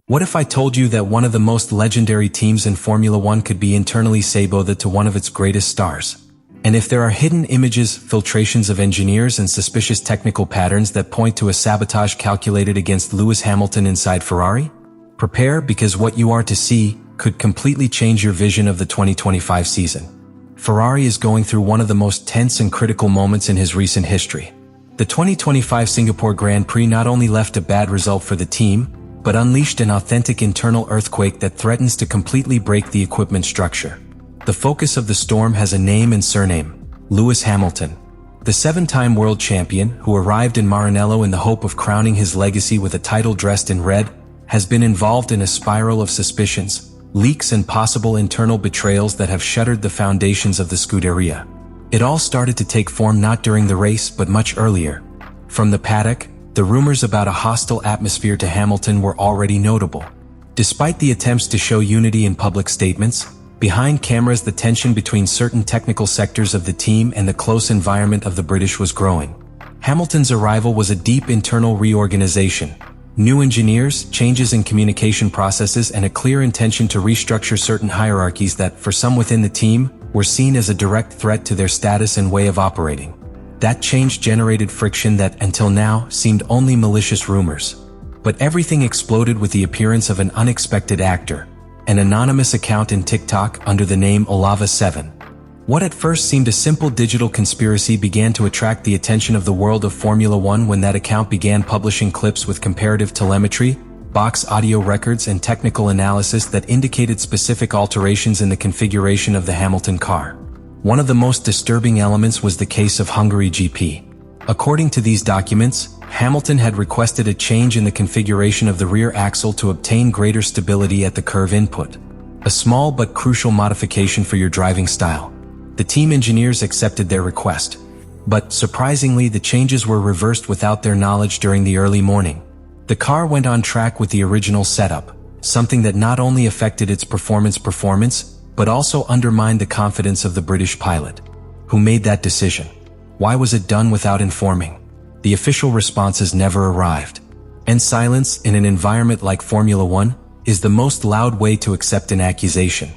What if I told you that one of the most legendary teams in Formula One could be internally sabotaged to one of its greatest stars? And if there are hidden images, filtrations of engineers, and suspicious technical patterns that point to a sabotage calculated against Lewis Hamilton inside Ferrari? Prepare, because what you are to see could completely change your vision of the 2025 season. Ferrari is going through one of the most tense and critical moments in his recent history. The 2025 Singapore Grand Prix not only left a bad result for the team, but unleashed an authentic internal earthquake that threatens to completely break the equipment structure. The focus of the storm has a name and surname: Lewis Hamilton. The 7-time world champion, who arrived in Maranello in the hope of crowning his legacy with a title dressed in red, has been involved in a spiral of suspicions, leaks, and possible internal betrayals that have shuttered the foundations of the Scuderia. It all started to take form not during the race but much earlier. From the paddock, the rumors about a hostile atmosphere to Hamilton were already notable. Despite the attempts to show unity in public statements, behind cameras the tension between certain technical sectors of the team and the close environment of the British was growing. Hamilton's arrival was a deep internal reorganization. New engineers, changes in communication processes, and a clear intention to restructure certain hierarchies that, for some within the team, were seen as a direct threat to their status and way of operating. That change generated friction that, until now, seemed only malicious rumors. But everything exploded with the appearance of an unexpected actor, an anonymous account in TikTok under the name Olava7. What at first seemed a simple digital conspiracy began to attract the attention of the world of Formula One when that account began publishing clips with comparative telemetry, box audio records, and technical analysis that indicated specific alterations in the configuration of the Hamilton car. One of the most disturbing elements was the case of Hungary GP. According to these documents, Hamilton had requested a change in the configuration of the rear axle to obtain greater stability at the curve input. A small but crucial modification for your driving style. The team engineers accepted their request. But, surprisingly, the changes were reversed without their knowledge during the early morning. The car went on track with the original setup, something that not only affected its performance, but also undermined the confidence of the British pilot. Who made that decision? Why was it done without informing? The official responses never arrived. And silence, in an environment like Formula One, is the most loud way to accept an accusation.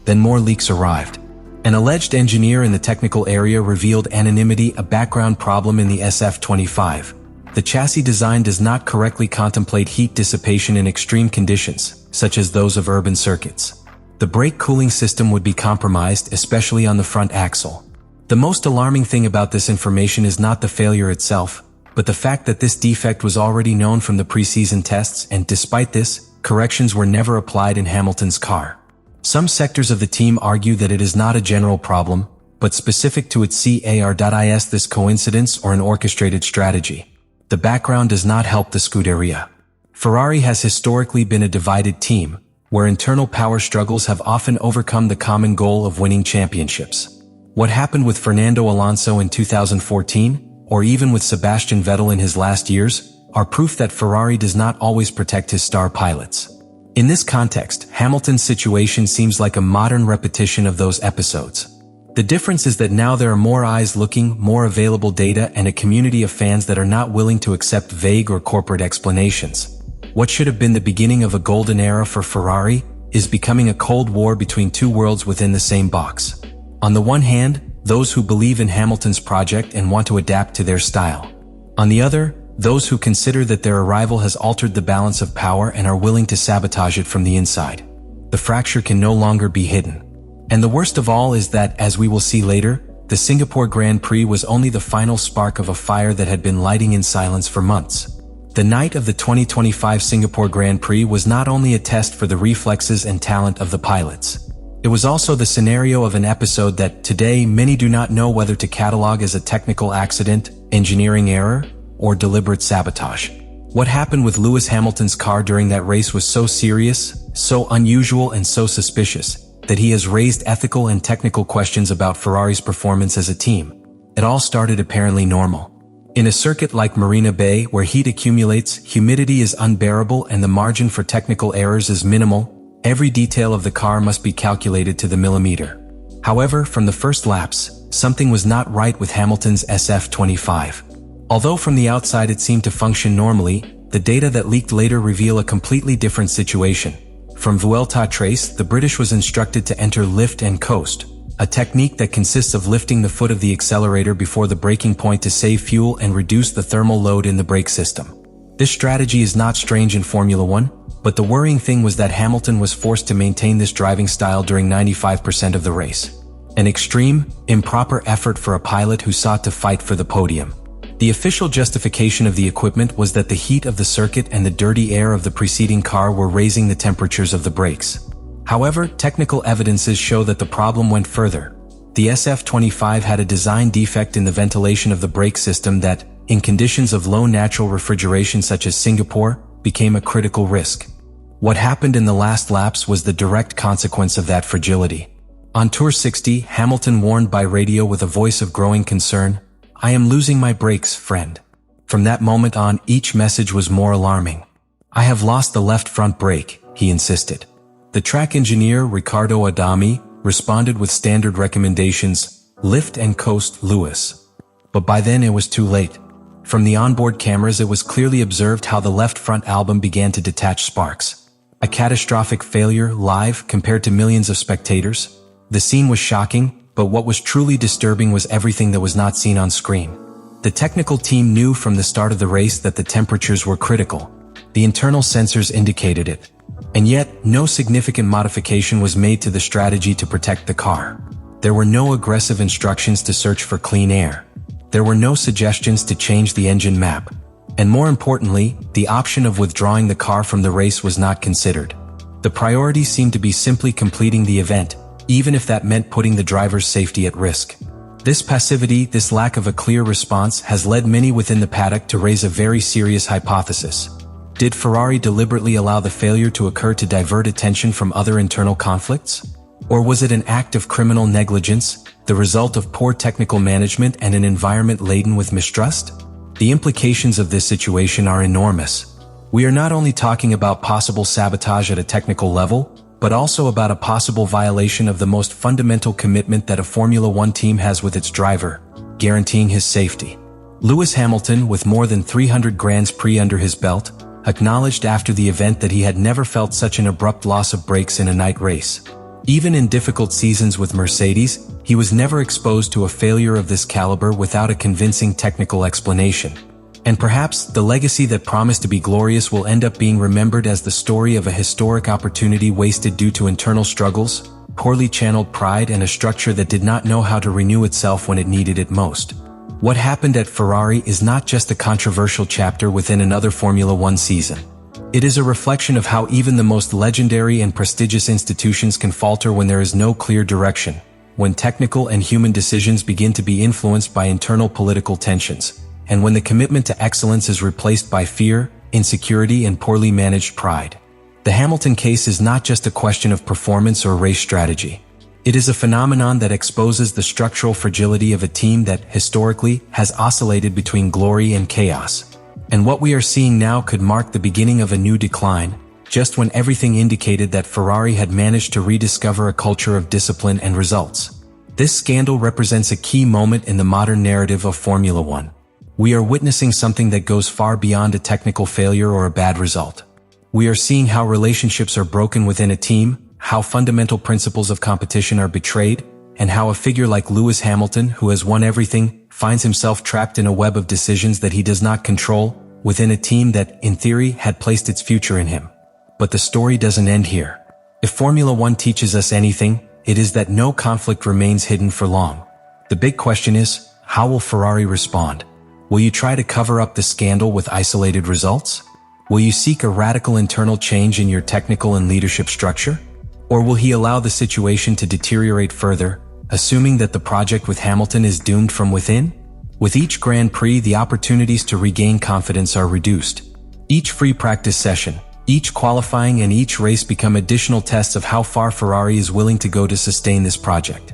Then more leaks arrived. An alleged engineer in the technical area revealed anonymity, a background problem in the SF25. The chassis design does not correctly contemplate heat dissipation in extreme conditions, such as those of urban circuits. The brake cooling system would be compromised, especially on the front axle. The most alarming thing about this information is not the failure itself, but the fact that this defect was already known from the preseason tests, and despite this, corrections were never applied in Hamilton's car. Some sectors of the team argue that it is not a general problem, but specific to its car.is, this coincidence or an orchestrated strategy. The background does not help the Scuderia. Ferrari has historically been a divided team, where internal power struggles have often overcome the common goal of winning championships. What happened with Fernando Alonso in 2014, or even with Sebastian Vettel in his last years, are proof that Ferrari does not always protect his star pilots. In this context, Hamilton's situation seems like a modern repetition of those episodes. The difference is that now there are more eyes looking, more available data, and a community of fans that are not willing to accept vague or corporate explanations. What should have been the beginning of a golden era for Ferrari is becoming a cold war between two worlds within the same box. On the one hand, those who believe in Hamilton's project and want to adapt to their style. On the other, those who consider that their arrival has altered the balance of power and are willing to sabotage it from the inside. The fracture can no longer be hidden. And the worst of all is that, as we will see later, the Singapore Grand Prix was only the final spark of a fire that had been lighting in silence for months. The night of the 2025 Singapore Grand Prix was not only a test for the reflexes and talent of the pilots. It was also the scenario of an episode that, today, many do not know whether to catalog as a technical accident, engineering error, or deliberate sabotage. What happened with Lewis Hamilton's car during that race was so serious, so unusual, and so suspicious that he has raised ethical and technical questions about Ferrari's performance as a team. It all started apparently normal. In a circuit like Marina Bay, where heat accumulates, humidity is unbearable, and the margin for technical errors is minimal, every detail of the car must be calculated to the millimeter. However, from the first laps, something was not right with Hamilton's SF25. Although from the outside it seemed to function normally, The data that leaked later reveal a completely different situation. From Vuelta Trace, the British was instructed to enter lift and coast, a technique that consists of lifting the foot of the accelerator before the braking point to save fuel and reduce the thermal load in the brake system. This strategy is not strange in Formula One, but the worrying thing was that Hamilton was forced to maintain this driving style during 95% of the race. An extreme, improper effort for a pilot who sought to fight for the podium. The official justification of the equipment was that the heat of the circuit and the dirty air of the preceding car were raising the temperatures of the brakes. However, technical evidences show that the problem went further. The SF-25 had a design defect in the ventilation of the brake system that, in conditions of low natural refrigeration such as Singapore, became a critical risk. What happened in the last laps was the direct consequence of that fragility. On Tour 60, Hamilton warned by radio with a voice of growing concern, "I am losing my brakes, friend." From that moment on, each message was more alarming. "I have lost the left front brake," he insisted. The track engineer, Riccardo Adami, responded with standard recommendations, "Lift and coast, Lewis." But by then it was too late. From the onboard cameras it was clearly observed how the left front album began to detach sparks. A catastrophic failure, live, compared to millions of spectators. The scene was shocking, but what was truly disturbing was everything that was not seen on screen. The technical team knew from the start of the race that the temperatures were critical. The internal sensors indicated it. And yet, no significant modification was made to the strategy to protect the car. There were no aggressive instructions to search for clean air. There were no suggestions to change the engine map. And more importantly, the option of withdrawing the car from the race was not considered. The priority seemed to be simply completing the event, even if that meant putting the driver's safety at risk. This passivity, this lack of a clear response, has led many within the paddock to raise a very serious hypothesis. Did Ferrari deliberately allow the failure to occur to divert attention from other internal conflicts? Or was it an act of criminal negligence, the result of poor technical management and an environment laden with mistrust? The implications of this situation are enormous. We are not only talking about possible sabotage at a technical level, but also about a possible violation of the most fundamental commitment that a Formula One team has with its driver, guaranteeing his safety. Lewis Hamilton, with more than 300 Grand Prix under his belt, acknowledged after the event that he had never felt such an abrupt loss of brakes in a night race. Even in difficult seasons with Mercedes, he was never exposed to a failure of this caliber without a convincing technical explanation. And perhaps the legacy that promised to be glorious will end up being remembered as the story of a historic opportunity wasted due to internal struggles, poorly channeled pride, and a structure that did not know how to renew itself when it needed it most. What happened at Ferrari is not just a controversial chapter within another Formula One season. It is a reflection of how even the most legendary and prestigious institutions can falter when there is no clear direction, when technical and human decisions begin to be influenced by internal political tensions, and when the commitment to excellence is replaced by fear, insecurity, and poorly managed pride. The Hamilton case is not just a question of performance or race strategy. It is a phenomenon that exposes the structural fragility of a team that, historically, has oscillated between glory and chaos. And what we are seeing now could mark the beginning of a new decline, just when everything indicated that Ferrari had managed to rediscover a culture of discipline and results. This scandal represents a key moment in the modern narrative of Formula One. We are witnessing something that goes far beyond a technical failure or a bad result. We are seeing how relationships are broken within a team, how fundamental principles of competition are betrayed, and how a figure like Lewis Hamilton, who has won everything, finds himself trapped in a web of decisions that he does not control, within a team that, in theory, had placed its future in him. But the story doesn't end here. If Formula One teaches us anything, it is that no conflict remains hidden for long. The big question is, how will Ferrari respond? Will you try to cover up the scandal with isolated results? Will you seek a radical internal change in your technical and leadership structure? Or will he allow the situation to deteriorate further, assuming that the project with Hamilton is doomed from within? With each Grand Prix, the opportunities to regain confidence are reduced. Each free practice session, each qualifying, and each race become additional tests of how far Ferrari is willing to go to sustain this project.